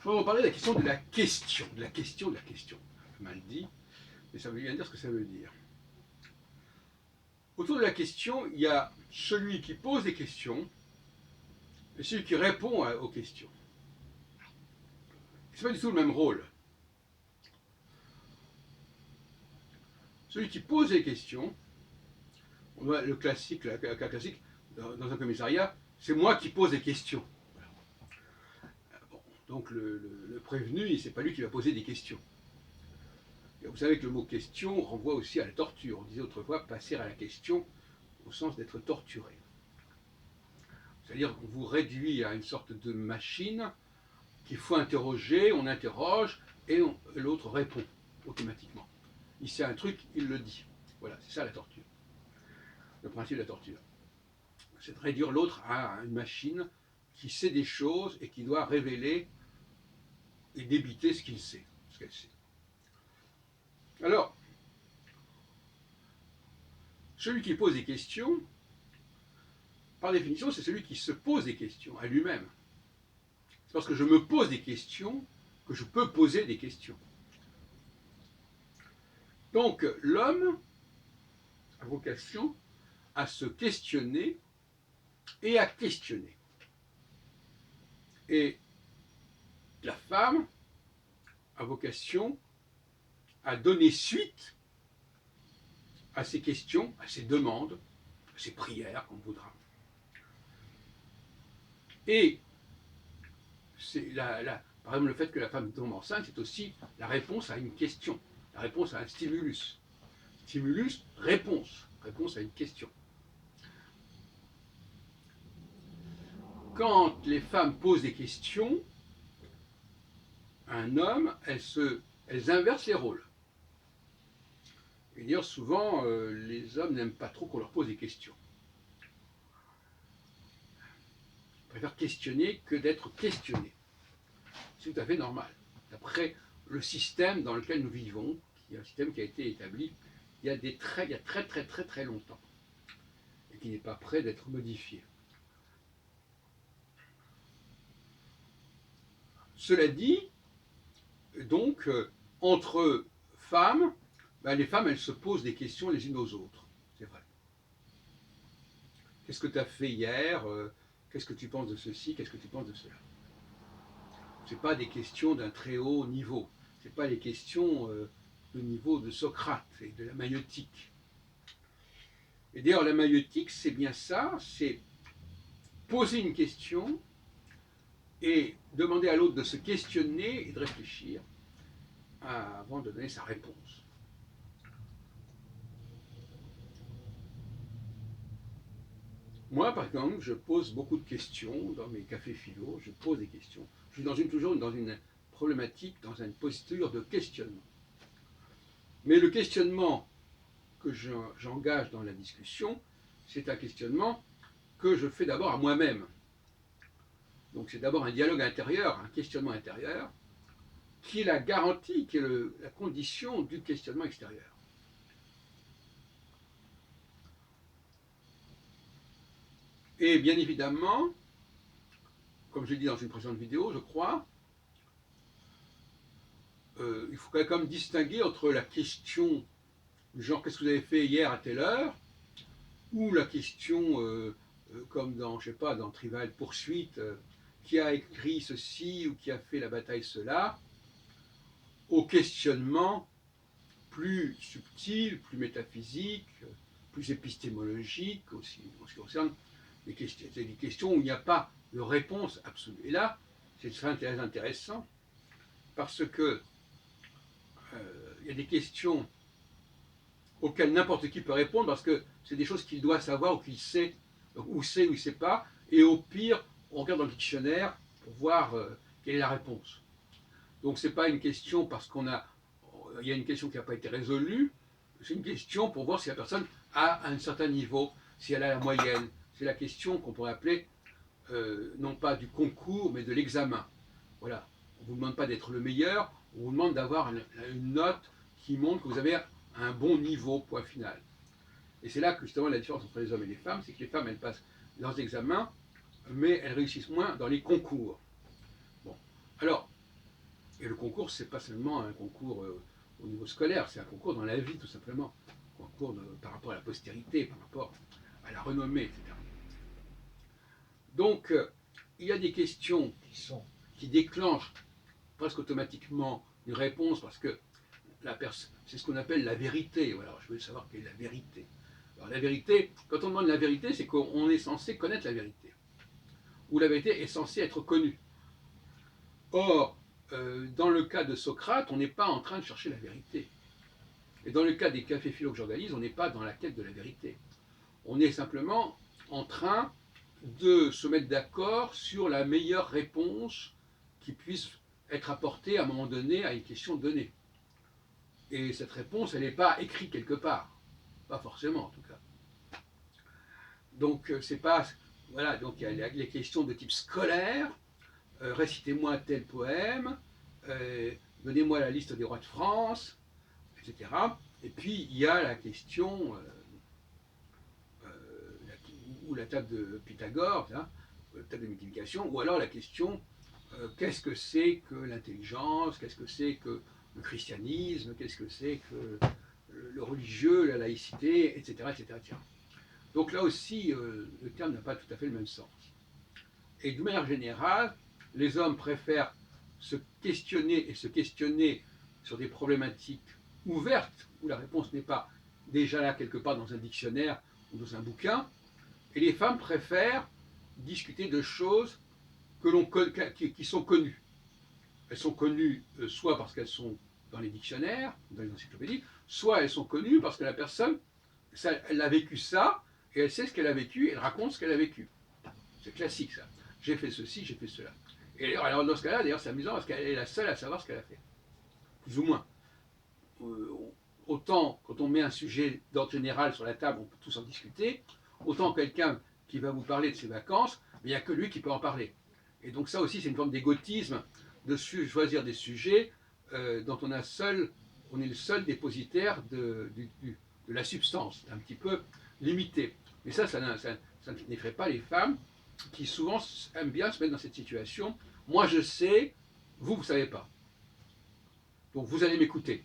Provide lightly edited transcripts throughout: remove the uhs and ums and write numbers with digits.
Je vais vous parler de la question de la question, de la question, de la question. Mal dit, mais ça veut bien dire ce que ça veut dire. Autour de la question, il y a celui qui pose des questions et celui qui répond aux questions. Ce n'est pas du tout le même rôle. Celui qui pose des questions, le classique, le cas classique, dans un commissariat, c'est moi qui pose des questions. Voilà. Bon, donc le prévenu, c'est pas lui qui va poser des questions. Et vous savez que le mot question renvoie aussi à la torture. On disait autrefois passer à la question au sens d'être torturé. C'est-à-dire qu'on vous réduit à une sorte de machine qu'il faut interroger, on interroge et l'autre répond automatiquement. Il sait un truc, il le dit. Voilà, c'est ça la torture. Le principe de la torture. C'est de réduire l'autre à une machine qui sait des choses et qui doit révéler et débiter ce qu'il sait, ce qu'elle sait. Alors, celui qui pose des questions, par définition, c'est celui qui se pose des questions à lui-même. C'est parce que je me pose des questions que je peux poser des questions. Donc, l'homme a vocation à se questionner et à questionner. Et la femme a vocation à donner suite à ses questions, à ses demandes, à ses prières, qu'on voudra. Et par exemple, le fait que la femme tombe enceinte, c'est aussi la réponse à une question, la réponse à un stimulus. Stimulus, réponse, réponse à une question. Quand les femmes posent des questions à un homme, elles inversent les rôles. Et d'ailleurs, souvent, les hommes n'aiment pas trop qu'on leur pose des questions. Ils préfèrent questionner que d'être questionnés. C'est tout à fait normal. D'après le système dans lequel nous vivons, qui est un système qui a été établi il y a très longtemps, et qui n'est pas prêt d'être modifié. Cela dit, donc, entre femmes, les femmes, elles se posent des questions les unes aux autres. C'est vrai. Qu'est-ce que tu as fait hier? Qu'est-ce que tu penses de ceci? Qu'est-ce que tu penses de cela? Ce n'est pas des questions d'un très haut niveau. Ce n'est pas les questions de niveau de Socrate et de la maïeutique. Et d'ailleurs, la maïeutique, c'est bien ça, c'est poser une question et demander à l'autre de se questionner et de réfléchir avant de donner sa réponse. Moi, par exemple, je pose beaucoup de questions dans mes cafés philo, je pose des questions. Je suis toujours dans une problématique, dans une posture de questionnement. Mais le questionnement que j'engage dans la discussion, c'est un questionnement que je fais d'abord à moi-même. Donc c'est d'abord un dialogue intérieur, un questionnement intérieur, qui est la garantie, qui est la condition du questionnement extérieur. Et bien évidemment, comme je l'ai dit dans une précédente vidéo, je crois, il faut quand même distinguer entre la question du genre qu'est-ce que vous avez fait hier à telle heure, ou la question comme dans, je sais pas, dans Trivial Pursuit, qui a écrit ceci ou qui a fait la bataille cela, au questionnement plus subtil, plus métaphysique, plus épistémologique aussi, en ce qui concerne les questions. C'est des questions où il n'y a pas de réponse absolue. Et là, c'est très intéressant parce que il y a des questions auxquelles n'importe qui peut répondre parce que c'est des choses qu'il doit savoir ou qu'il sait, donc où sait ou il ne sait pas, et au pire, on regarde dans le dictionnaire pour voir quelle est la réponse. Donc ce n'est pas une question parce il y a une question qui n'a pas été résolue, c'est une question pour voir si la personne a un certain niveau, si elle a la moyenne. C'est la question qu'on pourrait appeler, non pas du concours, mais de l'examen. Voilà. On ne vous demande pas d'être le meilleur, on vous demande d'avoir une note qui montre que vous avez un bon niveau, point final. Et c'est là que justement la différence entre les hommes et les femmes, c'est que les femmes, elles passent leurs examens, mais elles réussissent moins dans les concours. Bon. Alors, Et le concours, c'est pas seulement un concours au niveau scolaire, c'est un concours dans la vie, tout simplement. Un concours par rapport à la postérité, par rapport à la renommée, etc. Donc, il y a des questions qui déclenchent presque automatiquement une réponse parce que c'est ce qu'on appelle la vérité. Voilà, je veux savoir quelle est la vérité. Alors, la vérité, quand on demande la vérité, c'est qu'on est censé connaître la vérité. Ou la vérité est censée être connue. Or, dans le cas de Socrate, on n'est pas en train de chercher la vérité. Et dans le cas des cafés philo que j'organise, on n'est pas dans la quête de la vérité. On est simplement en train de se mettre d'accord sur la meilleure réponse qui puisse être apportée à un moment donné à une question donnée. Et cette réponse, elle n'est pas écrite quelque part. Pas forcément, en tout cas. Donc, c'est pas. Voilà, donc il y a les questions de type scolaire. Récitez-moi tel poème. Donnez-moi la liste des rois de France, etc. Et puis, il y a la question. Ou la table de Pythagore, hein, la table de multiplication, ou alors la question qu'est-ce que c'est que l'intelligence, qu'est-ce que c'est que le christianisme, qu'est-ce que c'est que le religieux, la laïcité, etc. etc., etc. Donc là aussi, le terme n'a pas tout à fait le même sens. Et de manière générale, les hommes préfèrent se questionner et se questionner sur des problématiques ouvertes, où la réponse n'est pas déjà là quelque part dans un dictionnaire ou dans un bouquin, et les femmes préfèrent discuter de choses qui sont connues. Elles sont connues soit parce qu'elles sont dans les dictionnaires, dans les encyclopédies, soit elles sont connues parce que la personne, elle a vécu ça, et elle sait ce qu'elle a vécu, et elle raconte ce qu'elle a vécu. C'est classique ça. J'ai fait ceci, j'ai fait cela. Et alors dans ce cas-là, d'ailleurs, c'est amusant parce qu'elle est la seule à savoir ce qu'elle a fait. Plus ou moins. Autant, quand on met un sujet d'ordre général sur la table, on peut tous en discuter. Autant quelqu'un qui va vous parler de ses vacances, mais il n'y a que lui qui peut en parler. Et donc ça aussi, c'est une forme d'égotisme de choisir des sujets dont on est le seul dépositaire de la substance, un petit peu limité. Mais ça n'effraie pas les femmes qui souvent aiment bien se mettre dans cette situation. Moi je sais, vous ne savez pas. Donc vous allez m'écouter.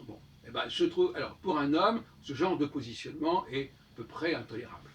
Bon, eh ben, je trouve, alors pour un homme, ce genre de positionnement est à peu près intolérable.